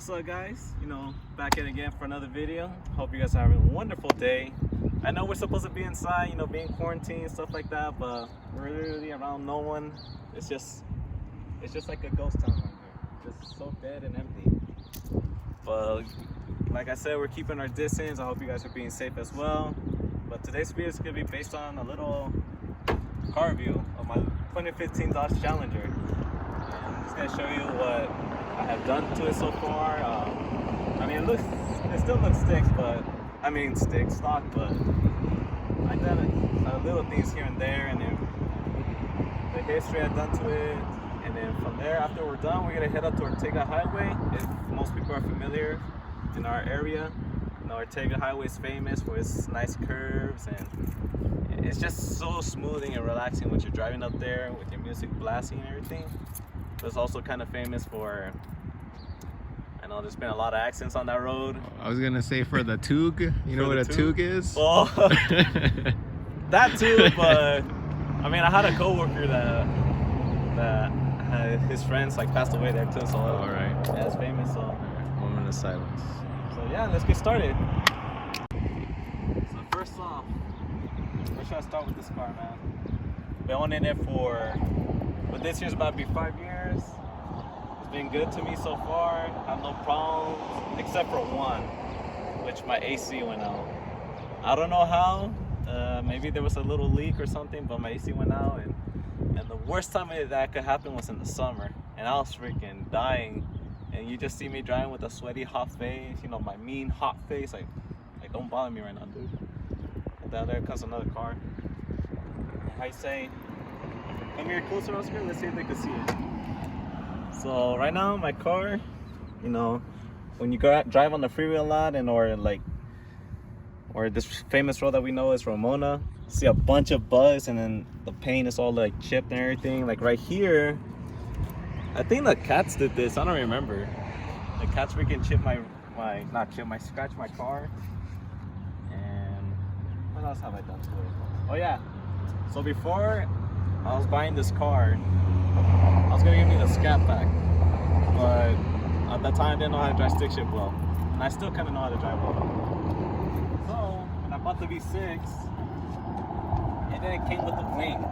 What's up, guys? Back in again for another video. Hope you guys are having a wonderful day. I know we're supposed to be inside, being quarantined, stuff like that, but we're literally around no one. It's just like a ghost town right here. Just so dead and empty. But like I said, we're keeping our distance. I hope you guys are being safe as well. But today's video is gonna be based on a little car review of my 2015 Dodge Challenger. And I'm just gonna show you what I have done to it so far. It still looks stock, but I done little things here and there, and then the history I've done to it. And then from there, after we're done, we're gonna head up to Ortega Highway. If most people are familiar in our area, Ortega Highway is famous for its nice curves, and it's just so smoothing and relaxing when you're driving up there with your music blasting and everything. But it's also kind of famous for, I know there's been a lot of accidents on that road. I was gonna say for the Toog. You know what a Toog is? Well, that too, but I had a coworker that his friends passed away there too. So all right, yeah, it's famous. So moment of silence. So yeah, let's get started. So first off, where should I start with this car, man? Been owning it but this year's about to be 5 years. It's been good to me so far. I have no problems, except for one, which my AC went out. I don't know how. Maybe there was a little leak or something, but my AC went out, and the worst time that could happen was in the summer, and I was freaking dying. And you just see me driving with a sweaty, hot face, my mean, hot face. Like don't bother me right now, dude. And down there comes another car. I say, come here closer, Oscar. Let's see if they can see it. So right now, my car, when you drive on the freeway a lot, or this famous road that we know is Ramona, see a bunch of bugs, and then the paint is all chipped and everything. Like right here, I think the cats did this. I don't remember. The cats freaking scratched my car. And what else have I done to it? Oh yeah. So before I was buying this car, I was gonna give me the Scat Pack, but at that time I didn't know how to drive stick shift well, and I still kind of know how to drive well. So when I bought the V6, and then it came with a wing.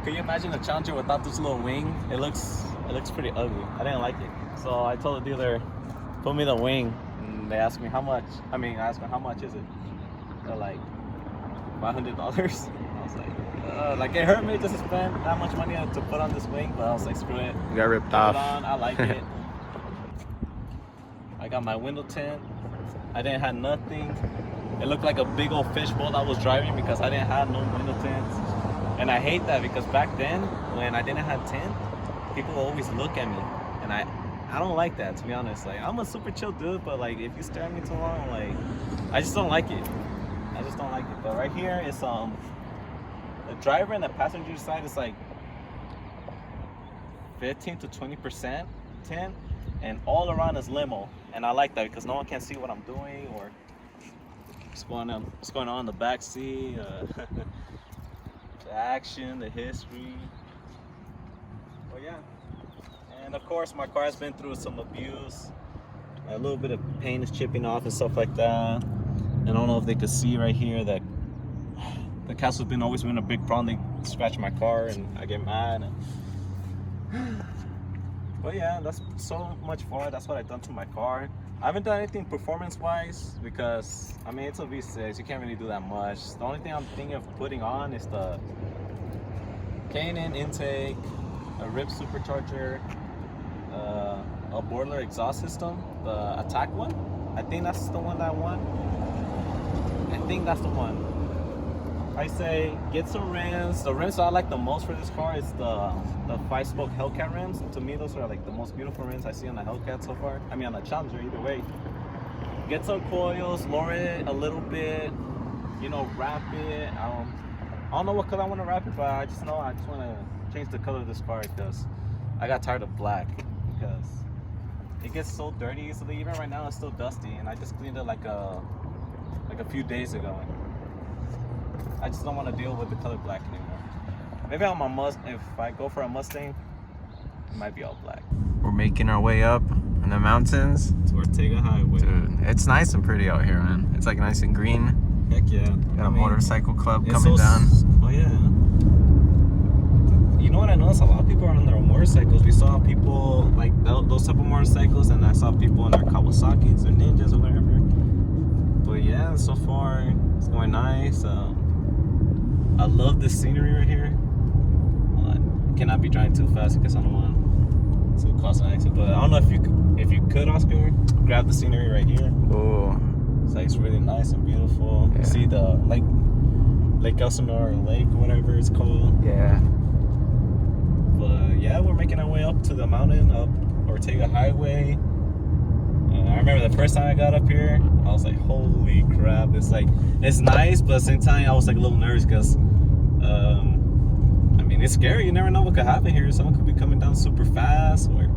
Could you imagine a Challenger without this little wing? It looks pretty ugly. I didn't like it. So I told the dealer, put me the wing, and they asked me how much. I asked me how much is it? They're like $500. I was like, it hurt me just to spend that much money to put on this wing, but I was like, screw it. You got ripped off. I like it. I got my window tint. I didn't have nothing. It looked like a big old fishbowl I was driving because I didn't have no window tints. And I hate that because back then, when I didn't have tint, people always look at me. And I don't like that, to be honest. I'm a super chill dude, but if you stare at me too long, I just don't like it. I just don't like it. But right here, it's the driver and the passenger side is 15 to 20% tint, and all around is limo. And I like that because no one can see what I'm doing or what's going on in the back seat, the action, the history. Well, yeah. And of course, my car has been through some abuse. A little bit of paint is chipping off and stuff like that. And I don't know if they could see right here that the cats have always been a big problem. They scratch my car and I get mad. But yeah, that's so much for it. That's what I've done to my car. I haven't done anything performance-wise because, it's a V6. You can't really do that much. The only thing I'm thinking of putting on is the K&N intake, a RIP supercharger, a boiler exhaust system, the Attack one. I think that's the one that I want. I think that's the one. I say get some rims. The rims I like the most for this car is the 5-spoke Hellcat rims. To me, those are the most beautiful rims I see on the Hellcat so far. On the Challenger, either way. Get some coils, lower it a little bit, wrap it. I don't know what color I want to wrap it, but I just want to change the color of this car because I got tired of black because it gets so dirty easily. Even right now, it's still dusty, and I just cleaned it like a few days ago. I just don't want to deal with the color black anymore. Maybe if I go for a Mustang, it might be all black. We're making our way up In the mountains. It's Ortega Highway. Dude, it's nice and pretty out here, man. It's like nice and green. Heck yeah. Got a motorcycle club it's coming down. Oh yeah. You know what I noticed? A lot of people are on their motorcycles. We saw people like those type of motorcycles, and I saw people on their Kawasaki's or Ninjas or whatever. But yeah, so far it's going nice. I love this scenery right here. I cannot be driving too fast because I don't want to cause an accident. But I don't know if you could, Oscar, grab the scenery right here. Oh. It's like it's really nice and beautiful. Yeah. You see the Lake Elsinore Lake, whatever it's called. Yeah. But yeah, we're making our way up to the mountain, up Ortega Highway. I remember the first time I got up here, I was like, holy crap. It's like, it's nice, but at the same time, I was like a little nervous because, I mean, it's scary. You never know what could happen here. Someone could be coming down super fast or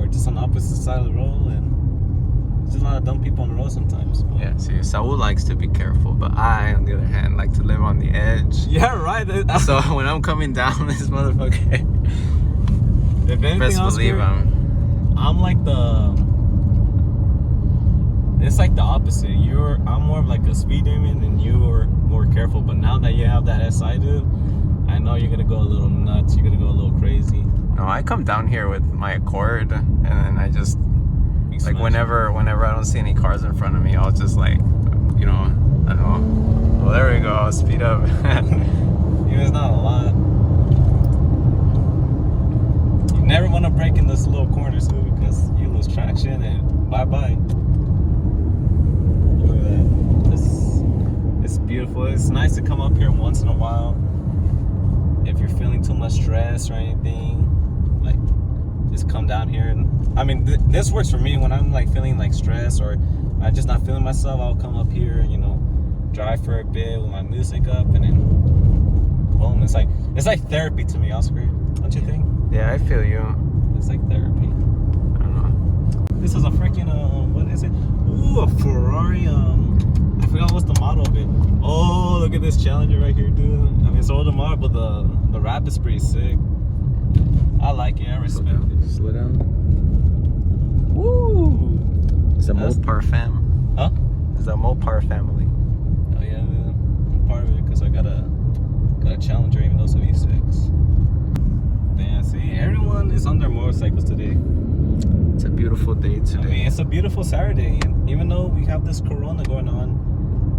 just on the opposite side of the road. And there's just a lot of dumb people on the road sometimes. But. Yeah, see, Saul likes to be careful, but I, on the other hand, like to live on the edge. Yeah, right. So when I'm coming down this motherfucker, if anything, best believe I'm like it's like the opposite. I'm more of like a speed demon and you're more careful. But now that you have that SI, dude, I know you're gonna go a little nuts. You're gonna go a little crazy. No, I come down here with my Accord, and then I just like whenever I don't see any cars in front of me, I'll just like, you know, I don't know. Well, there we go. I'll speed up. Even it's not a lot. You never want to break in this little corners, too, because you lose traction and bye-bye. Look at that. It's beautiful. It's nice to come up here once in a while. If you're feeling too much stress or anything, like, just come down here. And I mean, this works for me when I'm like feeling like stress or I'm just not feeling myself. I'll come up here, you know, drive for a bit with my music up, and then boom. It's like therapy to me, Oscar. Don't you think? Yeah, I feel you. It's like therapy. I don't know. This is a freaking what is it? Ooh, a Ferrari. I forgot what's the model of it. Oh, look at this Challenger right here, dude. I mean, it's older model, but the wrap is pretty sick. I like it. I respect it. Slow down. Woo! It's a Mopar fam. Huh? It's a Mopar family. Oh yeah, I'm part of it because I got a Challenger, even though it's a V6. Damn, see, everyone is on their motorcycles today. It's a beautiful day today. I mean, it's a beautiful Saturday, and even though we have this Corona going on,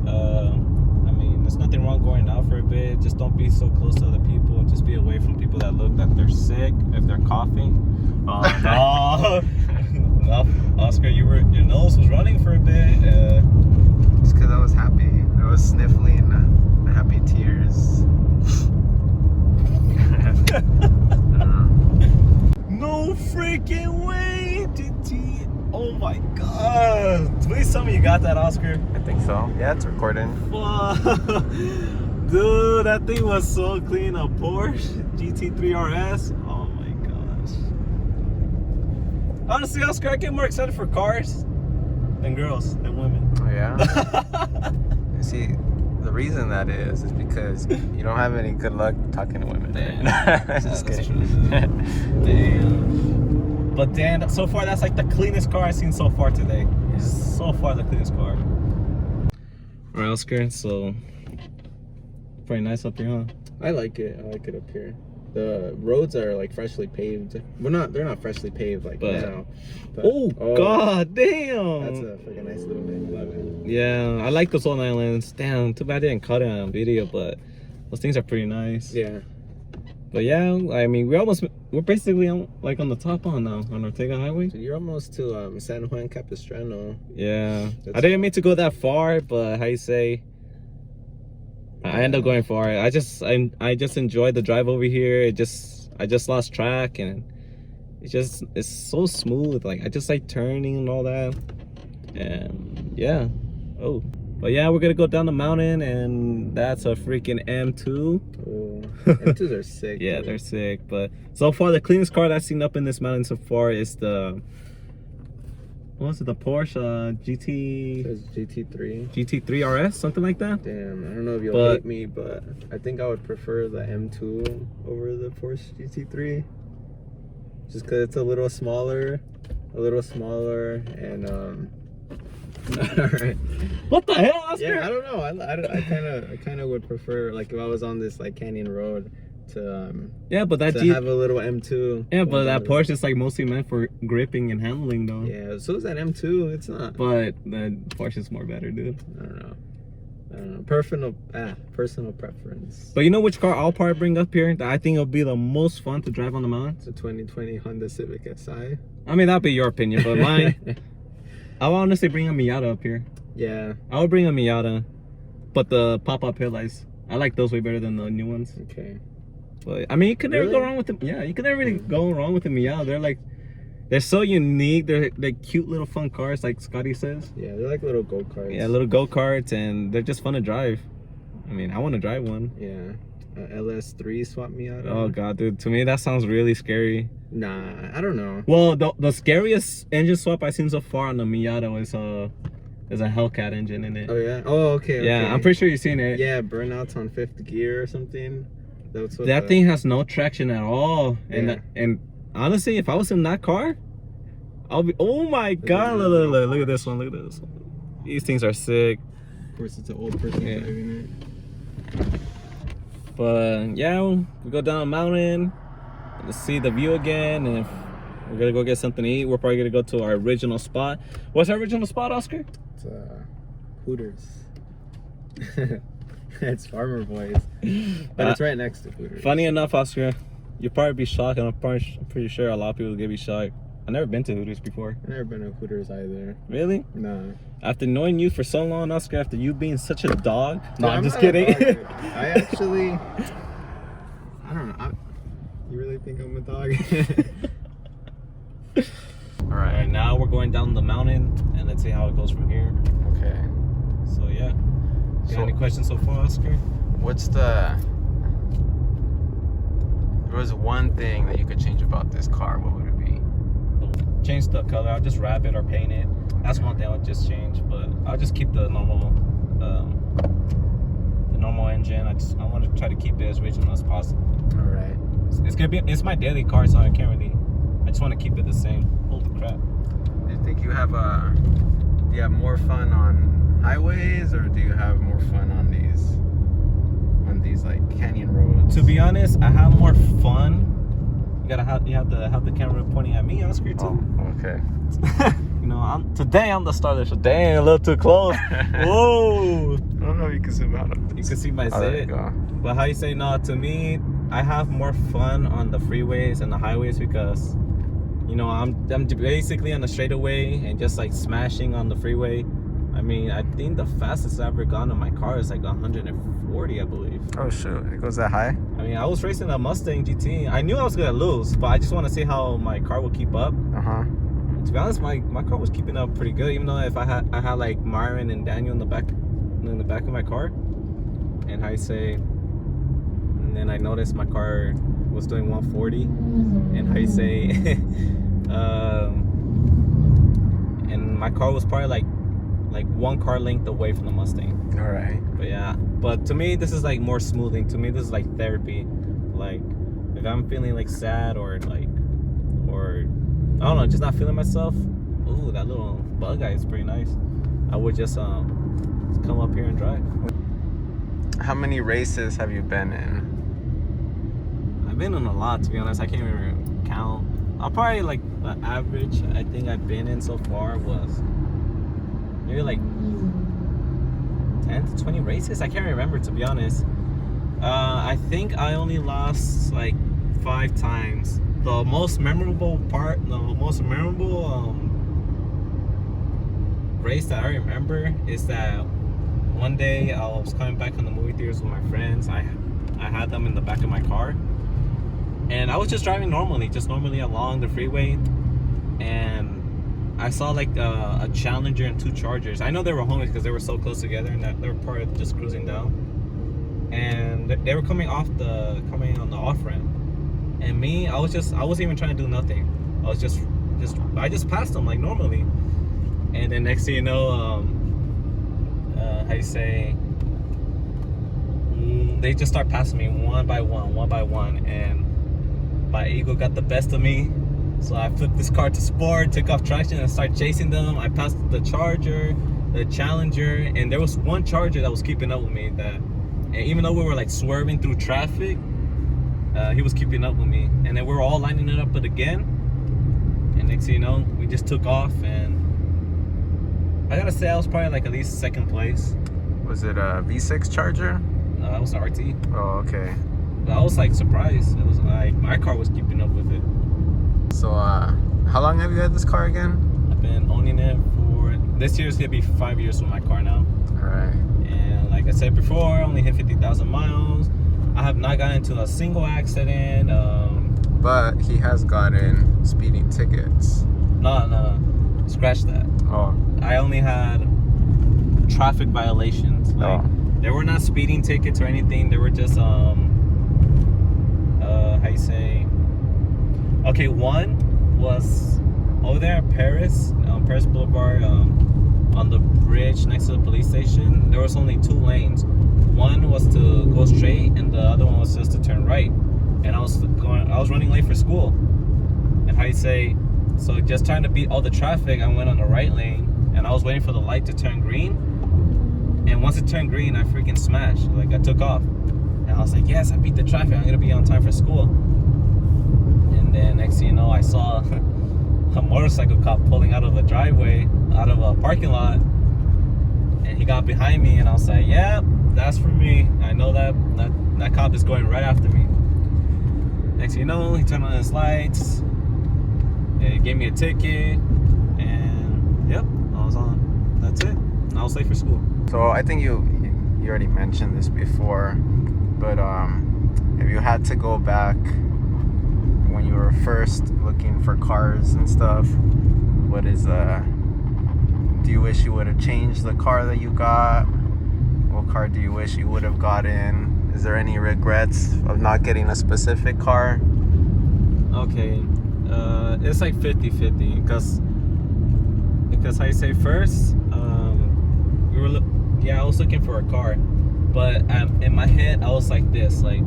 I mean, there's nothing wrong going out for a bit. Just don't be so close to other people. Just be away from people that look like they're sick, if they're coughing. No. Oscar, your nose was running for a bit. It's because I was happy. I was sniffling happy tears. No freaking way! Oh my god! Please tell me you got that, Oscar. I think so. Yeah, it's recording. Fuck. Dude, that thing was so clean. A Porsche GT3 RS. Oh my gosh. Honestly, Oscar, I get more excited for cars than girls, than women. Oh yeah? See, the reason that is because you don't have any good luck talking to women. Damn. Just That's kidding. true. Damn. But damn, so far that's like the cleanest car I've seen so far today. Yeah. So far the cleanest car. Alright, Oscar, so pretty nice up here, huh? I like it. I like it up here. The roads are like freshly paved. Well, they're not freshly paved like now. But, oh god damn! That's a freaking nice little 911. Yeah, I like those old islands. Damn, too bad I didn't cut it on video, but those things are pretty nice. Yeah. But yeah, I mean, we're basically on the top on now on Ortega Highway. So you're almost to San Juan Capistrano. Yeah, I didn't mean to go that far, but how you say, I end up going far. I just enjoyed the drive over here. I just lost track, and it's so smooth. Like I just like turning and all that, and yeah. Oh, but yeah, we're gonna go down the mountain, and that's a freaking M2. Oh, M2s are sick. Yeah, they're sick. But so far, the cleanest car that I've seen up in this mountain so far is the Porsche GT3 RS, something like that. Damn, I don't know if you'll hate me, but I think I would prefer the M2 over the Porsche GT3, just because it's a little smaller. a little smaller, and all right. What the hell, Oscar? Yeah, I don't know. I kind of would prefer, like, if I was on this like canyon road to but that to have a little M2. Yeah, but that Porsche is like mostly meant for gripping and handling, though. Yeah, so is that M2. It's not. But the Porsche is more better, dude. I don't know. Personal preference. But you know which car I'll probably bring up here that I think it'll be the most fun to drive on the mountain? It's a 2020 Honda Civic Si. I mean, that'll be your opinion, but mine, I will honestly bring a Miata up here. Yeah. I would bring a Miata, but the pop-up headlights, I like those way better than the new ones. Okay. But I mean, you could never go wrong with them. Yeah, you could never really go wrong with the Miata. They're so unique. They're cute little fun cars, like Scotty says. Yeah, they're like little go-karts. Yeah, little go-karts, and they're just fun to drive. I mean, I want to drive one. Yeah. LS3 swap Miata. Oh god, dude, to me that sounds really scary. Nah, I don't know. Well, the scariest engine swap I've seen so far on the Miata is a Hellcat engine in it. Oh yeah. Oh okay. Yeah, I'm pretty sure you've seen it. Yeah, burnouts on 5th gear or something. That's what that thing has no traction at all. Yeah. And honestly, if I was in that car, I'll be. Oh my god! Look at this one. Look at this one. These things are sick. Of course, it's an old person driving it. But yeah, we go down a mountain to see the view again, and if we're gonna go get something to eat, we're probably gonna go to our original spot. What's our original spot, Oscar? It's Hooters. It's Farmer Boys, but it's right next to Hooters. Funny enough, Oscar, you'll probably be shocked, and I'm pretty sure a lot of people will be shocked. I've never been to Hooters before. I've never been to Hooters either. Really? No. After knowing you for so long, Oscar, after you being such a dog. No, I'm just not a kidding. dog. I actually, I don't know. You really think I'm a dog? All right, now we're going down the mountain, and let's see how it goes from here. Okay. So yeah. Got any questions so far, Oscar? What's the? There was one thing that you could change about this car. What would it be? Change the color. I'll just wrap it or paint it. That's one thing I'll just change, but I'll just keep the normal engine. I want to try to keep it as original as possible. All right. It's my daily car, so I can't really. I just want to keep it the same. Holy crap! Do you think do you have more fun on highways, or do you have more fun on these like canyon roads? To be honest, I have more fun. You have to have the camera pointing at me, Oscar, too. Oh, okay. You know, today I'm the star of the show. Dang, a little too close. Whoa! I don't know if you can zoom out of this. You can see my Oh, there you zit. go. But how you say no? To me, I have more fun on the freeways and the highways because, you know, I'm basically on the straightaway and just like smashing on the freeway. I mean, I think the fastest I've ever gone in my car is like 140, I believe. Oh shoot, it goes that high? I mean, I was racing a Mustang GT. I knew I was gonna lose, but I just want to see how my car will keep up. To be honest, my car was keeping up pretty good, even though if I had like Myron and Daniel in the back of my car, and how you say, and then I noticed my car was doing 140, and how you say, and my car was probably like one car length away from the Mustang. All right. But yeah, but to me this is like more smoothing. To me this is like therapy. Like if I'm feeling like sad or I don't know, just not feeling myself. Ooh, that little bug eye is pretty nice. I would just come up here and drive. How many races have you been in? I've been in a lot, to be honest. I can't even count. I'll probably like the average I think I've been in so far was maybe like 10 to 20 races. I can't remember, to be honest. I think I only lost like 5 times. The most memorable race that I remember is that one day I was coming back from the movie theaters with my friends. I had them in the back of my car, and I was just driving normally along the freeway, and I saw like a Challenger and 2 Chargers. I know they were homies because they were so close together, and that they were part of just cruising down, and they were coming on the off ramp. And me, I wasn't even trying to do nothing. I just passed them like normally. And then next thing you know, how you say, they just start passing me one by one, and my ego got the best of me. So I flipped this car to sport, took off traction, and started chasing them. I passed the Charger, the Challenger, and there was one Charger that was keeping up with me. And even though we were like swerving through traffic, he was keeping up with me. And then we were all lining it up again. And next thing you know, we just took off. And I gotta say, I was probably like at least second place. Was it a V6 Charger? That was an RT. Oh, okay. But I was like surprised. It was like my car was keeping up with it. So, how long have you had this car again? I've been owning it for, this year's gonna be 5 years with my car now. Alright. And like I said before, I only hit 50,000 miles. I have not gotten into a single accident. But he has gotten speeding tickets. No, scratch that. Oh. I only had traffic violations. Like, they were not speeding tickets or anything. They were just how you say? Okay, one was over there in Paris, Paris Boulevard, on the bridge next to the police station. There was only 2 lanes. One was to go straight, and the other one was just to turn right. And I was running late for school. And how you say? So just trying to beat all the traffic, I went on the right lane, and I was waiting for the light to turn green. And once it turned green, I freaking smashed. Like, I took off. And I was like, yes, I beat the traffic. I'm gonna be on time for school. And then next thing you know, I saw a motorcycle cop pulling out of a driveway, out of a parking lot. And he got behind me, and I was like, yeah, that's for me. I know that cop is going right after me. Next thing you know, he turned on his lights. He gave me a ticket. And yep, I was on. That's it. And I was late for school. So I think you already mentioned this before, but if you had to go back when you were first looking for cars and stuff, what is do you wish you would have changed the car that you got? What car do you wish you would have gotten? Is there any regrets of not getting a specific car? Okay, it's like 50-50 because how you say, first I was looking for a car, but in my head I was like this, I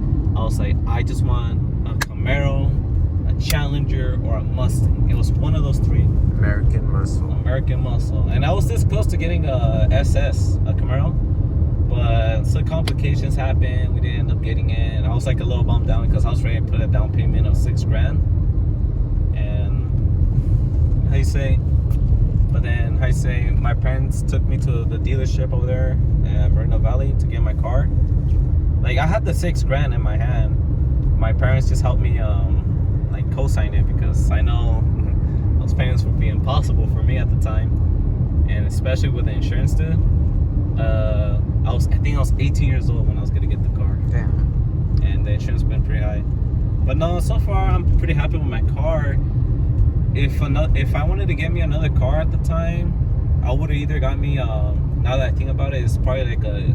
just want a Camaro, a Challenger, or a Mustang. It was one of those 3. American Muscle. And I was this close to getting a Camaro, but some complications happened. We didn't end up getting it, and I was like a little bummed down because I was ready to put a down payment of $6,000. And how you say? But then, how you say, my parents took me to the dealership over there in Moreno Valley to get my car. Like, I had the $6,000 in my hand. My parents just helped me, like, co-sign it because I know those payments would be impossible for me at the time. And especially with the insurance dude. I think I was 18 years old when I was gonna get the car. Damn. And the insurance been pretty high. But no, so far I'm pretty happy with my car. If I wanted to get me another car at the time, I would have either got me, now that I think about it, it's probably like a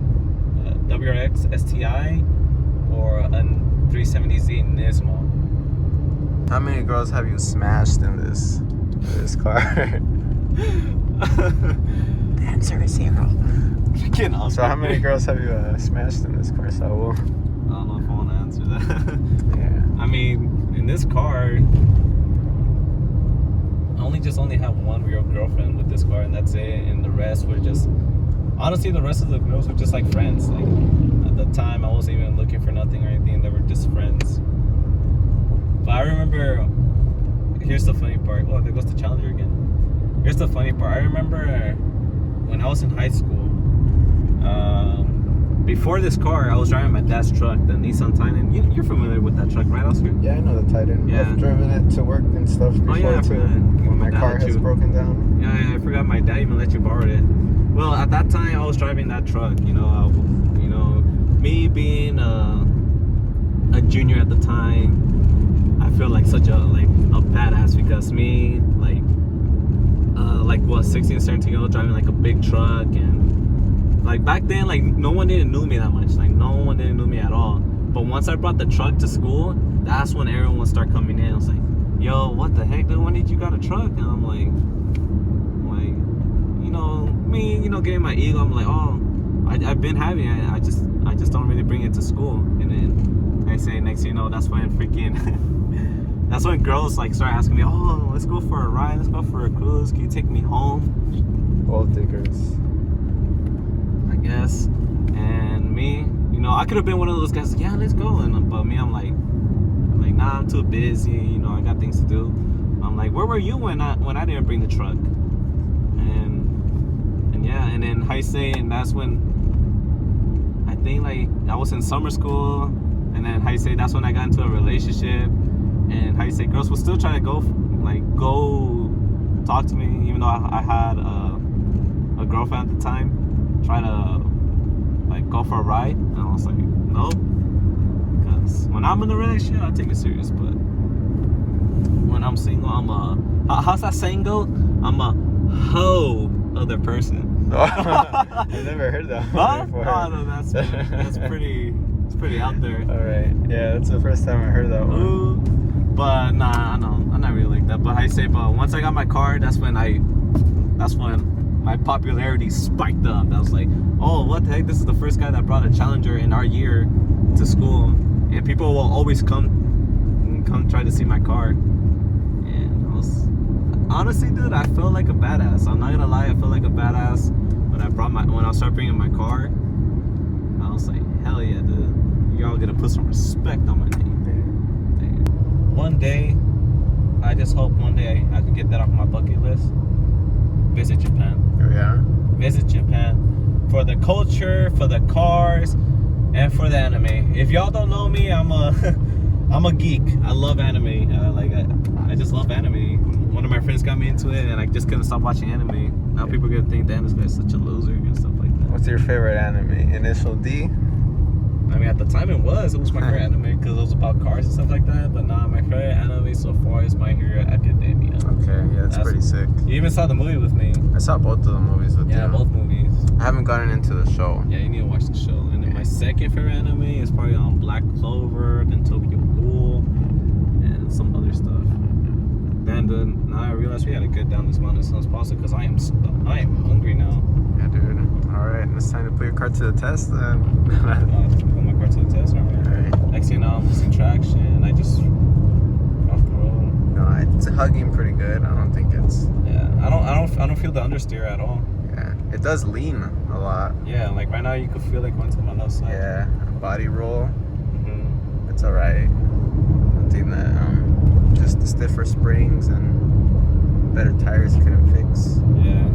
WRX STI or a 370Z Nismo. How many girls have you smashed in this car? The answer is 0. So how many girls have you smashed in this car, Saul? I don't know if I want to answer that. Yeah. I mean, in this car, I only have one real girlfriend with this car, and that's it. And the rest were just, honestly, the rest of the girls were just like friends. Like, at the time, I wasn't even looking for nothing or anything. They were just friends. But I remember, here's the funny part. Oh, there goes the Challenger again. Here's the funny part. I remember when I was in high school, before this car, I was driving my dad's truck, the Nissan Titan. You're familiar with that truck, right, Oscar? Yeah, I know the Titan. Yeah. I've driven it to work and stuff before too. When my car has broken down. Yeah, I forgot my dad even let you borrow it. Well, at that time, I was driving that truck. Me being a junior at the time, I feel like such a badass because me, 16, 17 years old, driving like a big truck, and like back then, like no one didn't know me that much. Like no one didn't know me at all. But once I brought the truck to school, that's when everyone would start coming in. I was like, yo, what the heck, dude? When did you got a truck? And I'm like, getting my ego. I'm like, oh, I've been having it. I just don't really bring it to school. And then I say, next thing you know, that's when That's when girls like start asking me, oh, let's go for a ride, let's go for a cruise, can you take me home? Gold diggers. I guess. And me, you know, I could have been one of those guys, yeah, let's go. But me, I'm like, nah, I'm too busy, you know, I got things to do. I'm like, where were you when I didn't bring the truck? And yeah, and then how you say, and that's when I think like I was in summer school, and then how you say that's when I got into a relationship, and how you say girls would still try to go talk to me, even though I had a girlfriend at the time, try to like go for a ride, and I was like, no, because when I'm in a relationship, I take it serious, but when I'm single, I'm a, how's that saying go? I'm a hoe other person. I've never heard that one before. Oh, no, that's pretty out there. All right, yeah, that's the first time I heard that one. Ooh. But nah, I'm not really like that. But I say, but once I got my car, that's when my popularity spiked up. I was like, oh, what the heck? This is the first guy that brought a Challenger in our year to school, and people will always come try to see my car. And I was, honestly, dude, I felt like a badass. I'm not gonna lie, I felt like a badass when I started bringing my car. I was like, hell yeah, dude, y'all gonna put some respect on my name. One day, I just hope one day I could get that off my bucket list. Visit Japan. Oh yeah? Visit Japan for the culture, for the cars, and for the anime. If y'all don't know me, I'm a geek. I love anime. I just love anime. One of my friends got me into it, and I just couldn't stop watching anime. Now people are gonna think, damn, this guy's such a loser and stuff like that. What's your favorite anime? Initial D? I mean, at the time it was my favorite anime because it was about cars and stuff like that. But nah, my favorite anime so far is My Hero Academia. Okay, yeah, that's pretty sick. You even saw the movie with me. I saw both of the movies with you. Yeah, both movies. I haven't gotten into the show. Yeah, you need to watch the show. And then my second favorite anime is probably on Black Clover, then Tokyo Ghoul, and some other stuff. Then now I realized we had to get down this mountain as soon as possible because I am hungry now. Yeah, dude. All right, it's time to put your car to the test then. Put my car to the test. All right. Next thing you know, I'm losing traction. I just off the road. No, it's hugging pretty good. I don't think it's. Yeah, I don't feel the understeer at all. Yeah, it does lean a lot. Yeah, like right now you could feel like going to my left side. Yeah, body roll. Mm-hmm. It's all right. I think that just the stiffer springs and better tires couldn't fix. Yeah.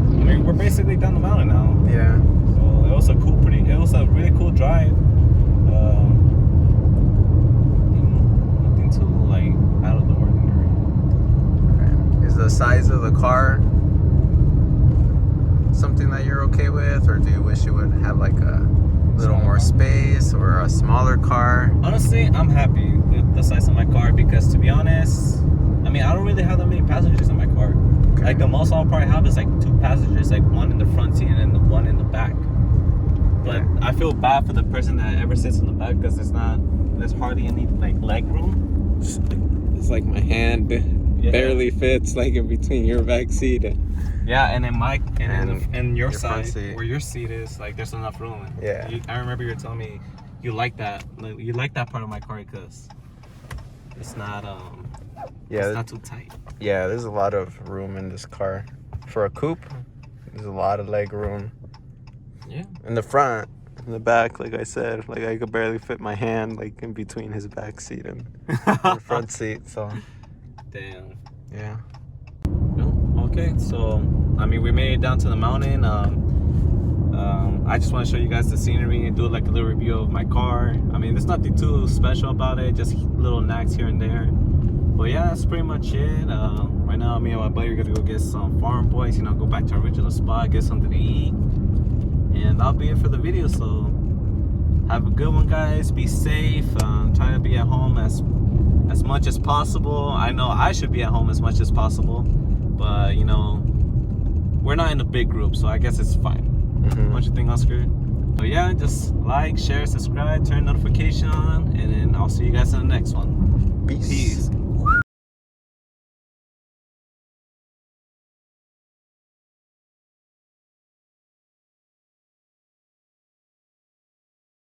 I mean, we're basically down the mountain now. Yeah. So it was a really cool drive. Nothing too like out of the ordinary. Okay. Is the size of the car something that you're okay with, or do you wish you would have like a little more space or a smaller car? Honestly, I'm happy with the size of my car because, to be honest, I mean, I don't really have that many passengers in my car. Okay. Like the most I'll probably have is like 2 passengers, like one in the front seat and then the one in the back. But I feel bad for the person that ever sits in the back because there's hardly any like leg room. It's like my hand barely fits like in between your back seat. Yeah, and then your side seat. where your seat is, like there's enough room. Yeah. I remember you were telling me you like that part of my car because it's not it's not too tight. Yeah, there's a lot of room in this car. For a coupe, there's a lot of leg room. Yeah. In the front, in the back, like I said, like I could barely fit my hand like in between his back seat and the front seat. So. Damn. Yeah. No? Okay, so I mean we made it down to the mountain. I just want to show you guys the scenery and do like a little review of my car. I mean, there's nothing too special about it, just little knacks here and there. But yeah, that's pretty much it. Right now, me and my buddy are gonna go get some Farm Boys, go back to our original spot, get something to eat. And that'll be it for the video. So have a good one, guys. Be safe. Try to be at home as much as possible. I know I should be at home as much as possible, but we're not in a big group, so I guess it's fine. What you think, Oscar? So yeah, just like, share, subscribe, turn notification on, and then I'll see you guys in the next one. Peace.